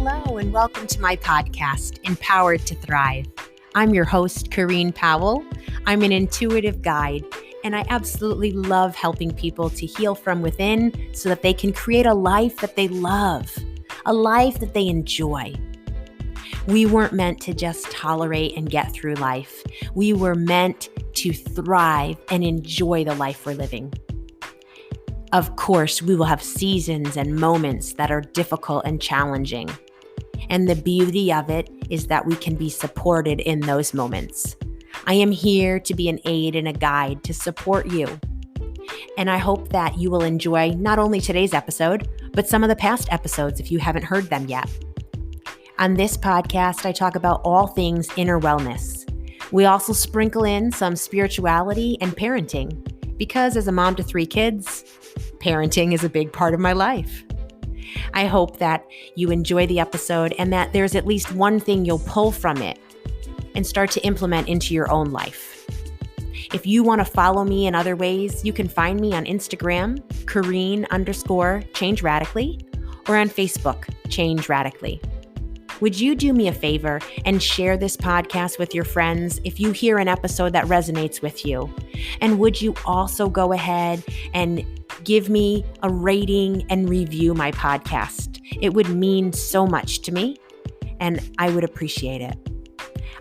Hello, and welcome to my podcast, Empowered to Thrive. I'm your host, Corrine Powell. I'm an intuitive guide, and I absolutely love helping people to heal from within so that they can create a life that they love, a life that they enjoy. We weren't meant to just tolerate and get through life. We were meant to thrive and enjoy the life we're living. Of course, we will have seasons and moments that are difficult and challenging. And the beauty of it is that we can be supported in those moments. I am here to be an aid and a guide to support you. And I hope that you will enjoy not only today's episode, but some of the past episodes if you haven't heard them yet. On this podcast, I talk about all things inner wellness. We also sprinkle in some spirituality and parenting, because as a mom to 3 kids, parenting is a big part of my life. I hope that you enjoy the episode and that there's at least one thing you'll pull from it and start to implement into your own life. If you want to follow me in other ways, you can find me on Instagram, Corrine_Change Radically, or on Facebook, Change Radically. Would you do me a favor and share this podcast with your friends if you hear an episode that resonates with you? And would you also go ahead and give me a rating and review my podcast? It would mean so much to me, and I would appreciate it.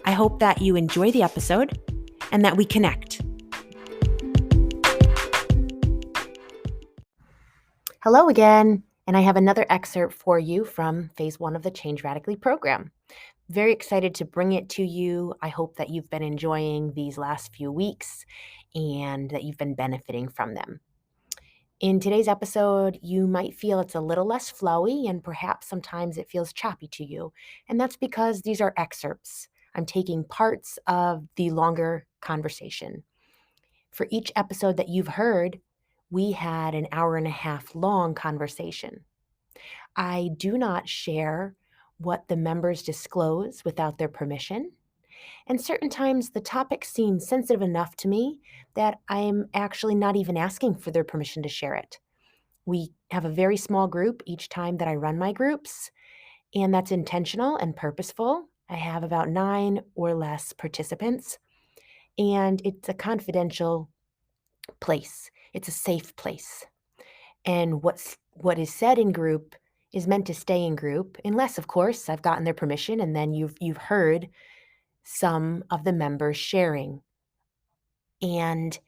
I hope that you enjoy the episode and that we connect. Hello again. And I have another excerpt for you from phase 1 of the Change Radically program. Very excited to bring it to you. I hope that you've been enjoying these last few weeks and that you've been benefiting from them. In today's episode, you might feel it's a little less flowy and perhaps sometimes it feels choppy to you. And that's because these are excerpts. I'm taking parts of the longer conversation. For each episode that you've heard, we had an hour and a half long conversation. I do not share what the members disclose without their permission. And certain times the topics seem sensitive enough to me that I'm actually not even asking for their permission to share it. We have a very small group each time that I run my groups, and that's intentional and purposeful. I have about 9 or less participants, and it's a confidential place. It's a safe place. And what is said in group is meant to stay in group, unless, of course, I've gotten their permission, and then you've heard some of the members sharing. And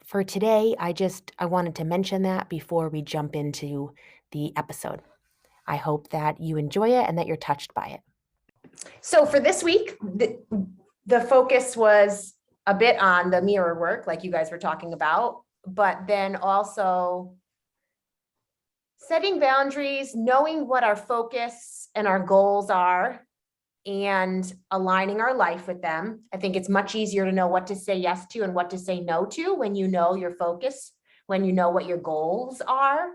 for today, I wanted to mention that before we jump into the episode. I hope that you enjoy it and that you're touched by it. So for this week, the focus was a bit on the mirror work, like you guys were talking about, but then also setting boundaries, knowing what our focus and our goals are, and aligning our life with them. I think it's much easier to know what to say yes to and what to say no to when you know your focus, when you know what your goals are.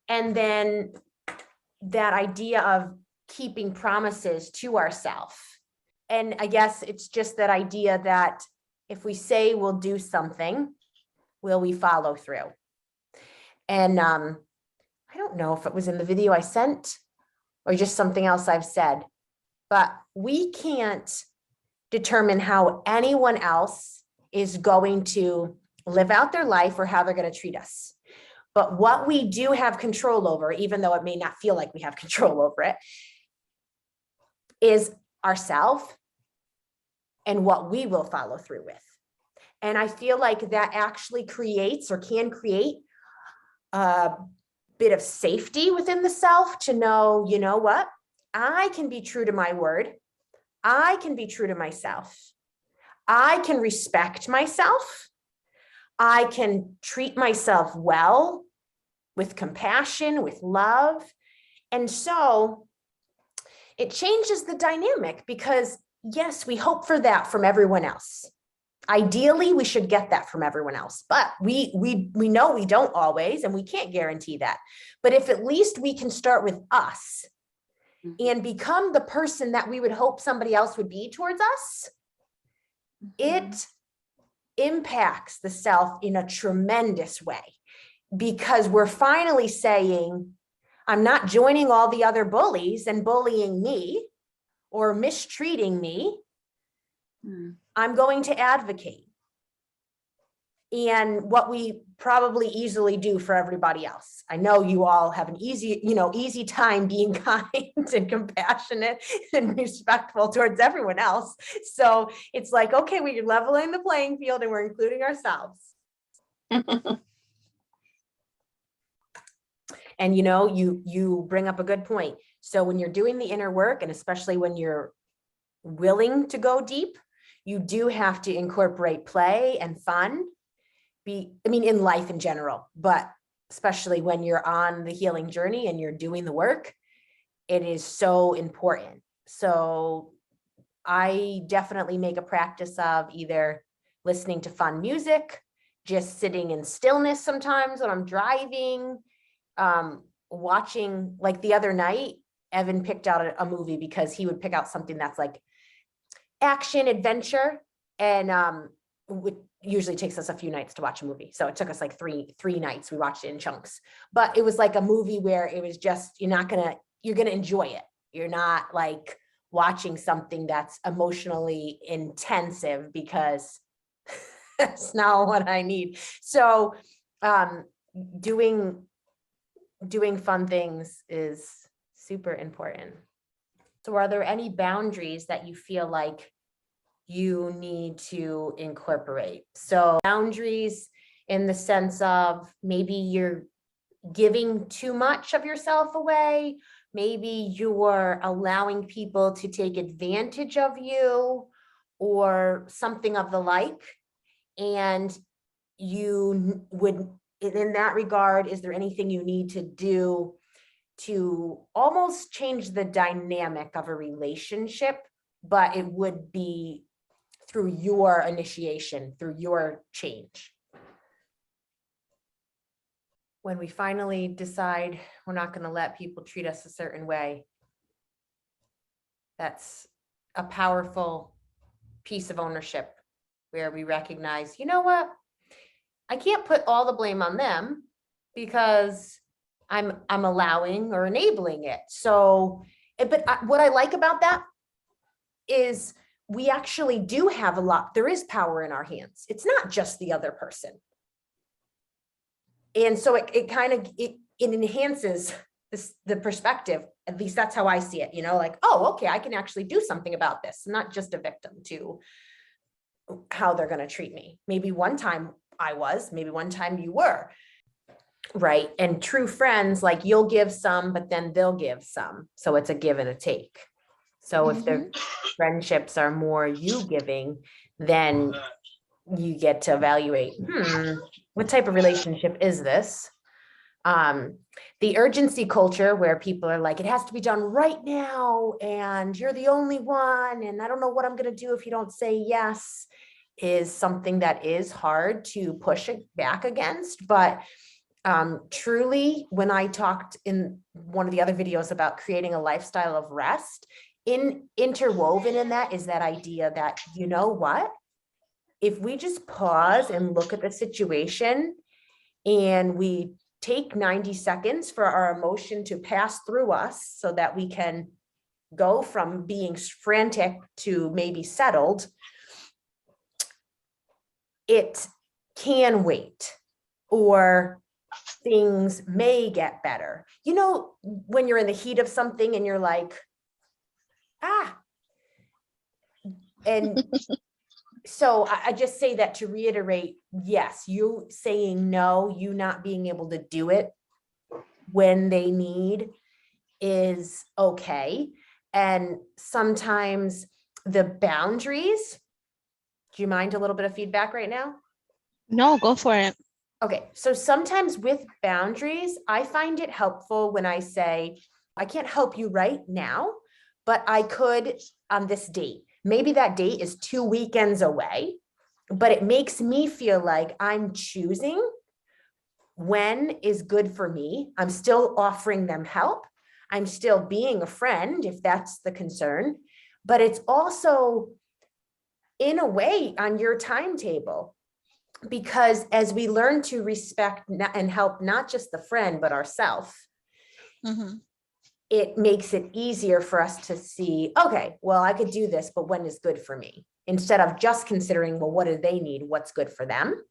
And then that idea of keeping promises to ourselves. And I guess it's just that idea that if we say we'll do something, will we follow through? And I don't know if it was in the video I sent or just something else I've said, but we can't determine how anyone else is going to live out their life or how they're going to treat us. But what we do have control over, even though it may not feel like we have control over it, is ourselves and what we will follow through with. And I feel like that actually creates or can create a bit of safety within the self to know, you know what? I can be true to my word. I can be true to myself. I can respect myself. I can treat myself well, with compassion, with love. And so it changes the dynamic because, yes, we hope for that from everyone else. Ideally, we should get that from everyone else, but we know we don't always, and we can't guarantee that. But if at least we can start with us and become the person that we would hope somebody else would be towards us, it impacts the self in a tremendous way, because we're finally saying, I'm not joining all the other bullies and bullying me or mistreating me. I'm going to advocate. And what we probably easily do for everybody else. I know you all have an easy time being kind and compassionate and respectful towards everyone else. So it's like, okay, we're leveling the playing field and we're including ourselves. And you bring up a good point. So when you're doing the inner work, and especially when you're willing to go deep, you do have to incorporate play and fun. In life in general, but especially when you're on the healing journey and you're doing the work, it is so important. So I definitely make a practice of either listening to fun music, just sitting in stillness sometimes when I'm driving, watching, like the other night, Evan picked out a movie because he would pick out something that's like action adventure, and it usually takes us a few nights to watch a movie. So it took us like three nights. We watched it in chunks, but it was like a movie where it was just, you're going to enjoy it. You're not like watching something that's emotionally intensive, because that's not what I need. So doing fun things is super important. So are there any boundaries that you feel like you need to incorporate? So boundaries in the sense of maybe you're giving too much of yourself away. Maybe you're allowing people to take advantage of you or something of the like. And you would, in that regard, is there anything you need to do to almost change the dynamic of a relationship, but it would be through your initiation, through your change? When we finally decide we're not going to let people treat us a certain way, that's a powerful piece of ownership where we recognize, you know what? I can't put all the blame on them because I'm allowing or enabling it. So, but what I like about that is we actually do have a lot. There is power in our hands. It's not just the other person. And so it enhances the perspective. At least that's how I see it, like, oh, okay, I can actually do something about this. I'm not just a victim to how they're going to treat me. Maybe one time I was, maybe one time you were. Right. And true friends, like, you'll give some, but then they'll give some. So it's a give and a take. So if their friendships are more you giving, then you get to evaluate, what type of relationship is this? The urgency culture where people are like, it has to be done right now, and you're the only one, and I don't know what I'm going to do if you don't say yes, is something that is hard to push it back against. But truly, when I talked in one of the other videos about creating a lifestyle of rest, interwoven in that is that idea that, you know what, if we just pause and look at the situation and we take 90 seconds for our emotion to pass through us so that we can go from being frantic to maybe settled, it can wait, or things may get better. When you're in the heat of something and you're like, and so I just say that to reiterate, yes, you saying no, you not being able to do it when they need is okay. And sometimes the boundaries, do you mind a little bit of feedback right now? No, go for it. Okay, so sometimes with boundaries, I find it helpful when I say, I can't help you right now, but I could on this date. Maybe that date is 2 weekends away, but it makes me feel like I'm choosing when is good for me. I'm still offering them help. I'm still being a friend if that's the concern, but it's also in a way on your timetable. Because as we learn to respect and help not just the friend, but ourselves, it makes it easier for us to see, okay, well, I could do this, but when is good for me? Instead of just considering, well, what do they need? What's good for them?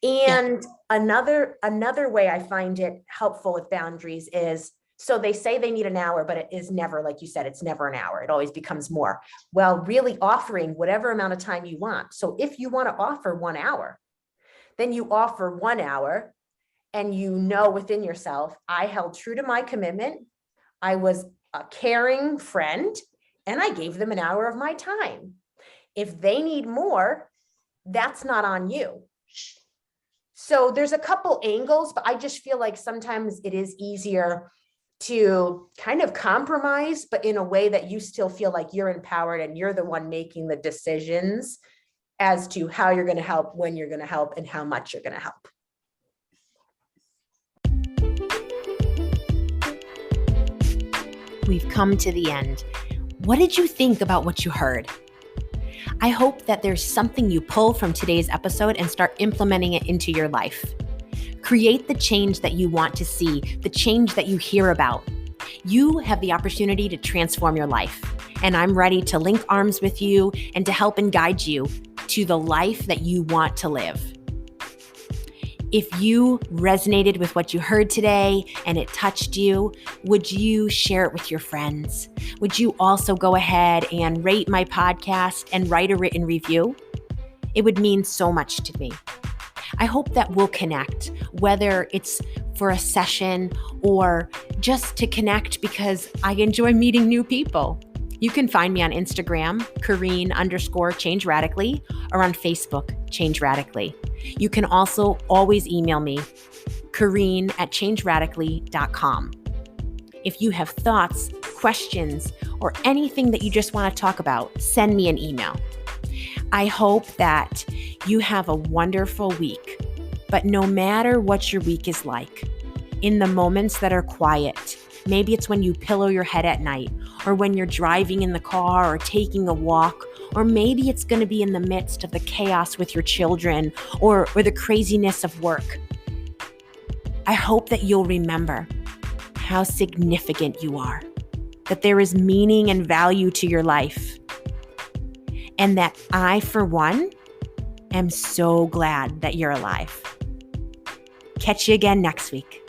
And another way I find it helpful with boundaries is, so they say they need an hour, but it is never, like you said, it's never an hour. It always becomes more. Well, really offering whatever amount of time you want. So if you want to offer 1 hour, then you offer 1 hour, and you know within yourself, I held true to my commitment. I was a caring friend, and I gave them an hour of my time. If they need more, that's not on you. So there's a couple angles, but I just feel like sometimes it is easier to kind of compromise, but in a way that you still feel like you're empowered and you're the one making the decisions as to how you're going to help, when you're going to help, and how much you're going to help. We've come to the end. What did you think about what you heard? I hope that there's something you pull from today's episode and start implementing it into your life. Create the change that you want to see, the change that you hear about. You have the opportunity to transform your life, and I'm ready to link arms with you and to help and guide you to the life that you want to live. If you resonated with what you heard today and it touched you, would you share it with your friends? Would you also go ahead and rate my podcast and write a written review? It would mean so much to me. I hope that we'll connect, whether it's for a session or just to connect because I enjoy meeting new people. You can find me on Instagram, Kareen_Change Radically, or on Facebook, Change Radically. You can also always email me, Kareen@changeradically.com. If you have thoughts, questions, or anything that you just want to talk about, send me an email. I hope that you have a wonderful week. But no matter what your week is like, in the moments that are quiet, maybe it's when you pillow your head at night, or when you're driving in the car or taking a walk, or maybe it's going to be in the midst of the chaos with your children or the craziness of work. I hope that you'll remember how significant you are, that there is meaning and value to your life, and that I, for one, am so glad that you're alive. Catch you again next week.